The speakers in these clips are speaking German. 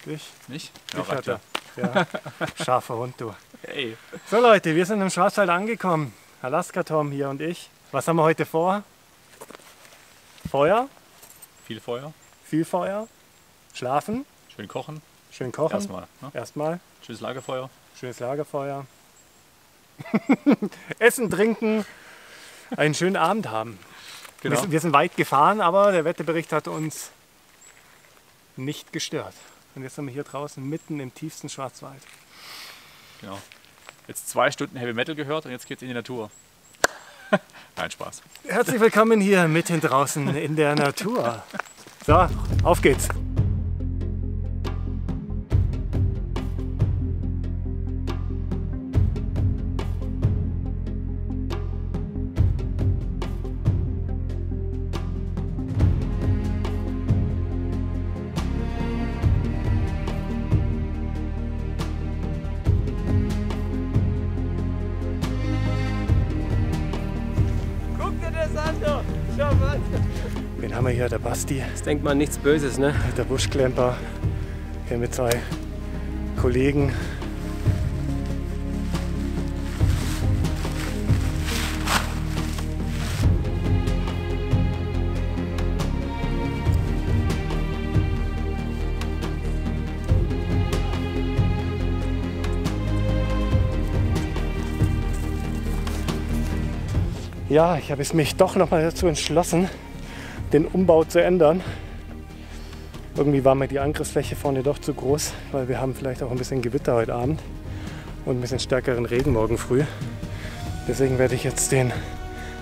Ich? Nicht? Ich hatte. Ja. Scharfer Hund, du. Hey. So Leute, wir sind im Schwarzwald angekommen. Alaska Tom hier und ich. Was haben wir heute vor? Feuer? Viel Feuer. Viel Feuer. Schlafen. Schön kochen. Schön kochen. Erstmal. Ne? Erstmal. Schönes Lagerfeuer. Schönes Lagerfeuer. Essen, trinken. Einen schönen Abend haben. Genau. Wir sind weit gefahren, aber der Wetterbericht hat uns nicht gestört. Und jetzt sind wir hier draußen mitten im tiefsten Schwarzwald. Genau. Jetzt 2 Stunden Heavy Metal gehört und jetzt geht's in die Natur. Nein, Spaß. Herzlich willkommen hier mitten draußen in der Natur. So, auf geht's. Wen haben wir hier? Der Basti. Das denkt man nichts Böses, ne? Der Buschklemper. Hier mit 2 Kollegen. Ja, ich habe mich doch noch mal dazu entschlossen, den Umbau zu ändern. Irgendwie war mir die Angriffsfläche vorne doch zu groß, weil wir haben vielleicht auch ein bisschen Gewitter heute Abend und ein bisschen stärkeren Regen morgen früh. Deswegen werde ich jetzt den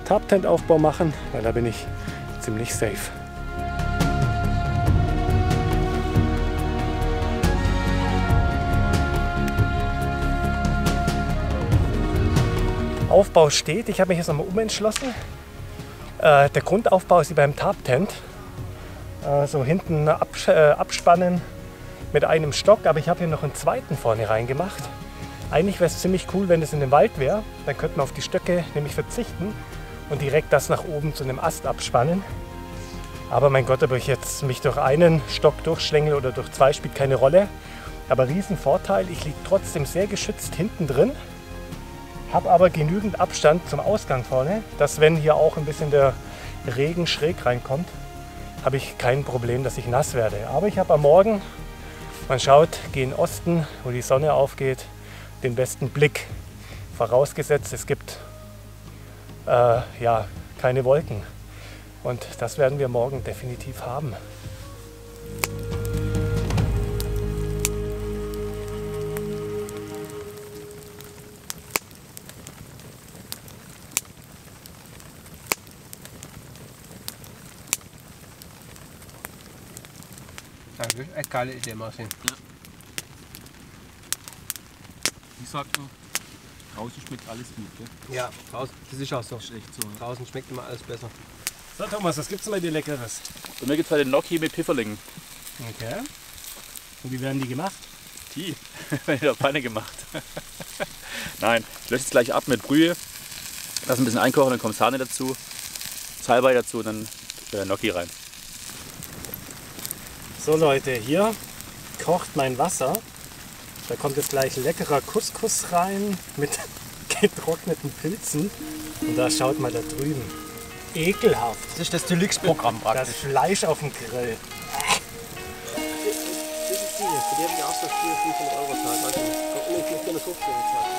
Tarptent-Aufbau machen, weil da bin ich ziemlich safe. Aufbau steht. Ich habe mich jetzt nochmal umentschlossen. Der Grundaufbau ist wie beim Tarptent. So hinten abspannen mit einem Stock, aber ich habe hier noch einen zweiten vorne reingemacht. Eigentlich wäre es ziemlich cool, wenn es in dem Wald wäre. Dann könnte man auf die Stöcke nämlich verzichten und direkt das nach oben zu einem Ast abspannen. Aber mein Gott, ob ich jetzt mich durch einen Stock durchschlängel oder durch 2, spielt keine Rolle. Aber Riesenvorteil, ich liege trotzdem sehr geschützt hinten drin. Habe aber genügend Abstand zum Ausgang vorne, dass wenn hier auch ein bisschen der Regen schräg reinkommt, habe ich kein Problem, dass ich nass werde. Aber ich habe am Morgen, man schaut, gen Osten, wo die Sonne aufgeht, den besten Blick. Vorausgesetzt, es gibt ja, keine Wolken. Und das werden wir morgen definitiv haben. Das ist eine geile Idee, Martin. Ja. Ich sag nur, draußen schmeckt alles gut, gell? Ja, draußen, das ist auch so. Das ist echt so. Ne? Draußen schmeckt immer alles besser. So Thomas, was gibt's denn bei dir Leckeres? Bei mir gibt es halt den Gnocchi mit Pfifferlingen. Okay. Und wie werden die gemacht? Die werden in der Pfanne gemacht. Nein, ich lösche es gleich ab mit Brühe. Lass ein bisschen einkochen, dann kommt Sahne dazu, Salbei dazu und dann Gnocchi rein. So Leute, hier kocht mein Wasser. Da kommt jetzt gleich leckerer Couscous rein mit getrockneten Pilzen. Und da schaut mal da drüben. Ekelhaft. Das ist das Deluxe-Programm Das praktisch. Fleisch auf dem Grill. Das ist die. Für die habe ich auch so 400, 500 € zahlt. Warte mal. Ich muss 450 € zahlen.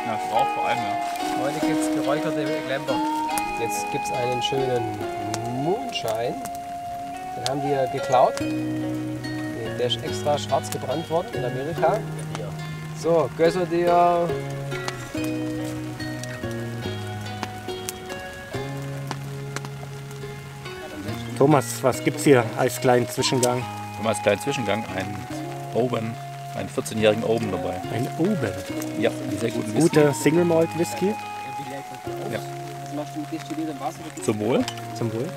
Ja, Frau vor allem, ja. Heute gibt es geräucherte Glemper. Jetzt gibt es einen schönen Moonshine. Den haben wir geklaut. Der ist extra schwarz gebrannt worden in Amerika. So, gösser dir. Thomas, was gibt's hier als kleinen Zwischengang? Wir haben als kleinen Zwischengang einen Oben, einen 14-jährigen Oben dabei. Ein Oben. Ja, einen sehr guten Whisky. Guter Single Malt Whisky. Ja. Das machst du mit destilliertem Wasser. Zum Wohl. Zum Wohl.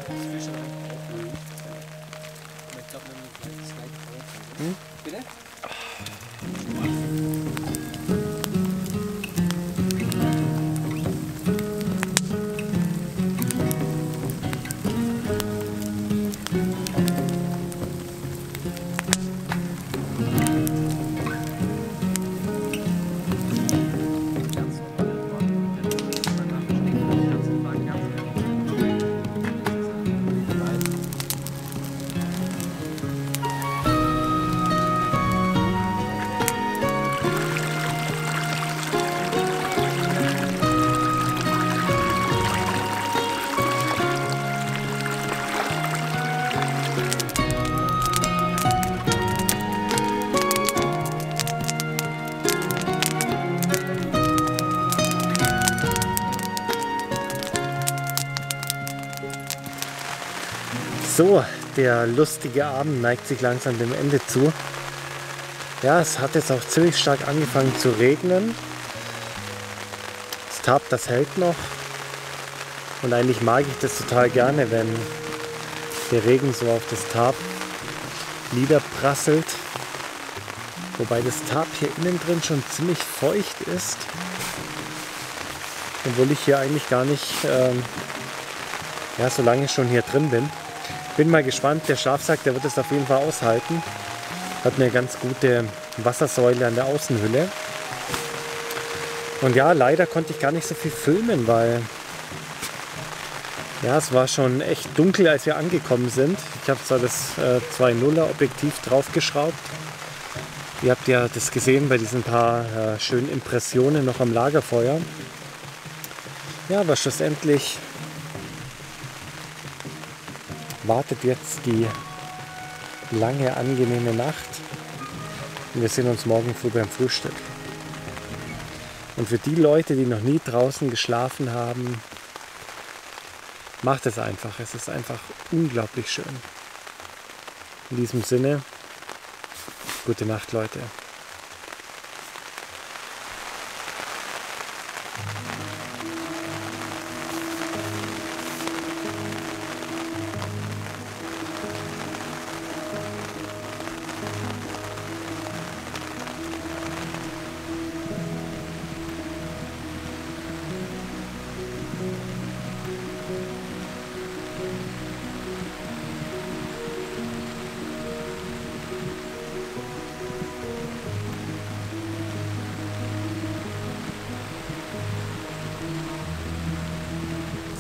Bitte? So, der lustige Abend neigt sich langsam dem Ende zu. Ja, es hat jetzt auch ziemlich stark angefangen zu regnen. Das Tarp, das hält noch. Und eigentlich mag ich das total gerne, wenn der Regen so auf das Tarp niederprasselt. Wobei das Tarp hier innen drin schon ziemlich feucht ist. Obwohl ich hier eigentlich gar nicht so lange schon hier drin bin. Bin mal gespannt, der Schafsack, der wird es auf jeden Fall aushalten. Hat eine ganz gute Wassersäule an der Außenhülle. Und ja, leider konnte ich gar nicht so viel filmen, weil ja, es war schon echt dunkel, als wir angekommen sind. Ich habe zwar das 2.0er Objektiv draufgeschraubt. Ihr habt ja das gesehen bei diesen paar schönen Impressionen noch am Lagerfeuer. Ja, aber schlussendlich wartet jetzt die lange, angenehme Nacht. Und wir sehen uns morgen früh beim Frühstück. Und für die Leute, die noch nie draußen geschlafen haben, macht es einfach. Es ist einfach unglaublich schön. In diesem Sinne, gute Nacht, Leute.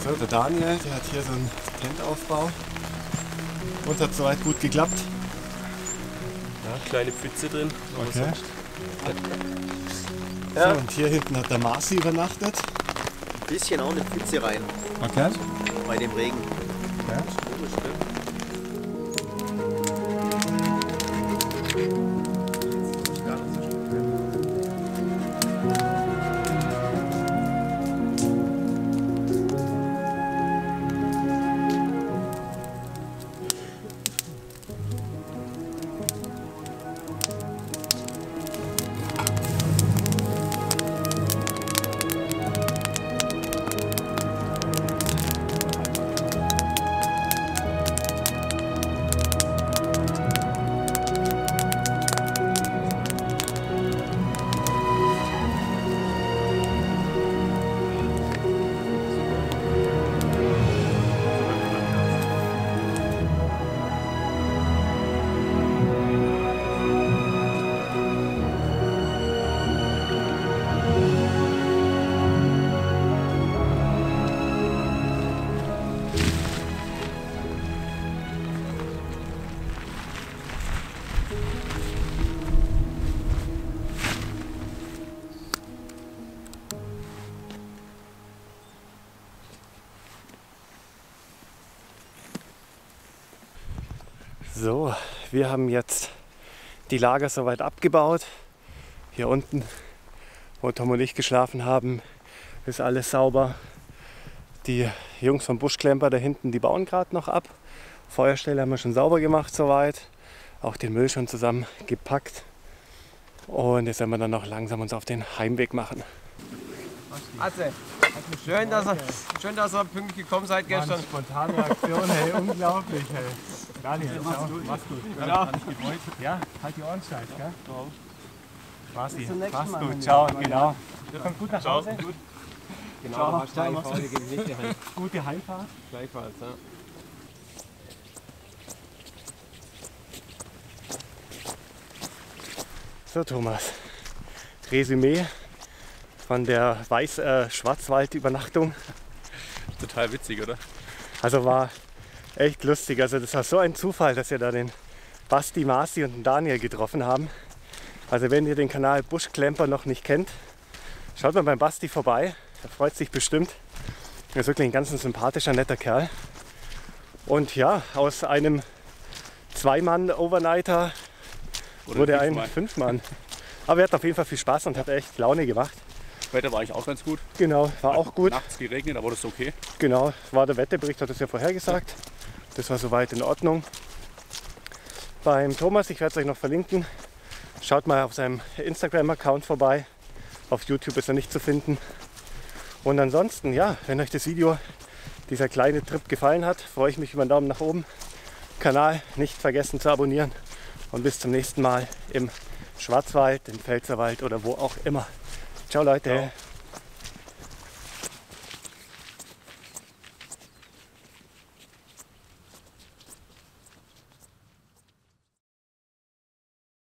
So, der Daniel, der hat hier so einen Tentaufbau und hat soweit gut geklappt. Ja, kleine Pfütze drin. Okay. Ja. So, und hier hinten hat der Marci übernachtet. Ein bisschen auch eine Pfütze rein Okay. bei dem Regen. Ja. Komisch, ne? So, wir haben jetzt die Lager soweit abgebaut. Hier unten, wo Tom und ich geschlafen haben, ist alles sauber. Die Jungs vom Buschklemper da hinten, die bauen gerade noch ab. Feuerstelle haben wir schon sauber gemacht soweit. Auch den Müll schon zusammen gepackt. Und jetzt werden wir dann noch langsam uns auf den Heimweg machen. Atze, schön, dass ihr pünktlich gekommen seid gestern. Spontane Aktion, hey, unglaublich, hey. Daniel, mach's gut. Ja, ja, halt die Ohren steif, gell? Mach's gut, ciao, genau. Kommt gut nach Hause. Genau, nicht Gute Heimfahrt. Gleichfalls, ja. So Thomas, Resümee von der Schwarzwald-Übernachtung. Total witzig, oder? Also war echt lustig. Also das war so ein Zufall, dass wir da den Basti, Marci und den Daniel getroffen haben. Also wenn ihr den Kanal Buschklemper noch nicht kennt, schaut mal beim Basti vorbei. Er freut sich bestimmt. Er ist wirklich ein ganz sympathischer, netter Kerl. Und ja, aus einem 2-Mann-Overnighter wurde ein 5-Mann. Aber er hat auf jeden Fall viel Spaß und hat echt Laune gemacht. Das Wetter war eigentlich auch ganz gut. Genau, war auch gut. Nachts geregnet, aber das ist okay. Genau, war der Wetterbericht, hat es ja vorher gesagt. Das war soweit in Ordnung. Beim Thomas, ich werde es euch noch verlinken, schaut mal auf seinem Instagram-Account vorbei. Auf YouTube ist er nicht zu finden. Und ansonsten, ja, wenn euch das Video, dieser kleine Trip gefallen hat, freue ich mich über einen Daumen nach oben. Kanal nicht vergessen zu abonnieren. Und bis zum nächsten Mal im Schwarzwald, im Pfälzerwald oder wo auch immer. Ciao Leute. Ciao.